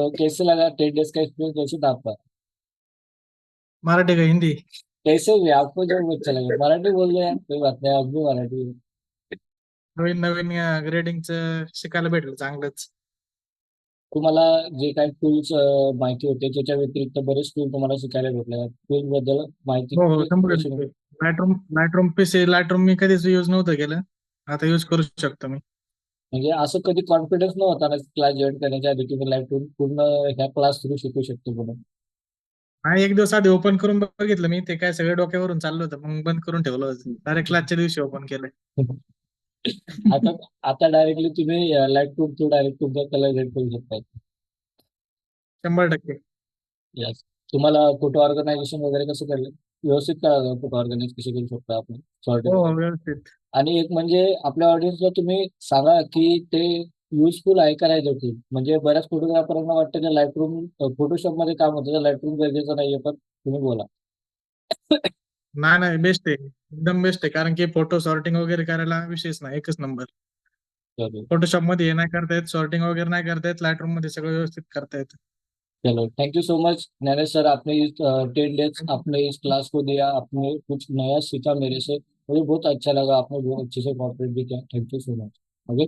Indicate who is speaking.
Speaker 1: तो कैसे लगा 10 डेज का एक्सपीरियंस? कैसे था आपका?
Speaker 2: मराठी का हिंदी?
Speaker 1: कैसे भी आपको जो अच्छा लगा, मराठी बोल रहे हैं कोई बात नाही, अगदी मराठी.
Speaker 2: नवीन नवीन ग्रेडिंगचं शिकायला भेटलं चांगलंच.
Speaker 1: तुम्हाला जे काही टूल्स माहिती होते त्याच्या व्यतिरिक्त बरेच टूल तुम्हाला शिकायला भेटले. टूल बद्दल माहिती
Speaker 2: हो हो, शंभर
Speaker 1: कशी
Speaker 2: टक्के.
Speaker 1: मिळते?
Speaker 2: लाईटरूम पीसी लाईटरूम मी कधीच यूज नव्हतं केलं. आता यूज करू शकतो मी.
Speaker 1: म्हणजे असं कधी कॉन्फिडन्स नव्हता ना क्लास जॉईन करण्याच्या आधी की मी लाईट टूल पूर्ण ह्या क्लास थ्रू शिकू शकतो म्हणून?
Speaker 2: आणि एक दिवस आधी ओपन करून बघितलं मी, ते काय सगळं डोक्यावरून चाललं होतं, मग बंद करून ठेवलं होतं. डायरेक्ट क्लासच्या दिवशी ओपन केलंय.
Speaker 1: आता आता डायरेक्टली तुम्ही लाईट टूल थ्रू डायरेक्ट तुमचा कलर रेड करू शकता.
Speaker 2: 100%.
Speaker 1: यस. तुम्हाला फोटो ऑर्गनायझेशन वगैरे कसं कळलं? व्यवस्थित कळालं फोटो ऑर्गनाईज कशी करू शकता आपण,
Speaker 2: हो
Speaker 1: सॉर्टिंग
Speaker 2: हो,
Speaker 1: वगैरे?
Speaker 2: व्यवस्थित.
Speaker 1: आणि एक म्हणजे आपल्या ऑडियन्सला तुम्ही सांगा की ते युजफुल आहे का नाही टूल. म्हणजे बऱ्याच फोटोग्राफरांना वाटतं की लाईट रूम फोटोशॉप मध्ये काम होतं तर लाईट रूम गरजेचं नाहीये, पण तुम्ही बोला.
Speaker 2: नाही नाही, बेस्ट आहे. एकदम बेस्ट आहे, कारण की फोटो सॉर्टिंग वगैरे करायला विशेष नाही, एकच नंबर.
Speaker 1: चलो.
Speaker 2: फोटोशॉप मध्ये हे नाही करता येत, सॉर्टिंग वगैरे नाही करता येत, लाईट मध्ये सगळं व्यवस्थित करता येतं.
Speaker 1: चलो, thank you so much Nainesh sir, आपने इस 10 डेज आपने इस क्लास को दिया, आपने कुछ नया सीखा मेरे से, मुझे बहुत अच्छा लगा, आपने बहुत अच्छे से कॉपरेट भी किया. Thank you so much. Okay.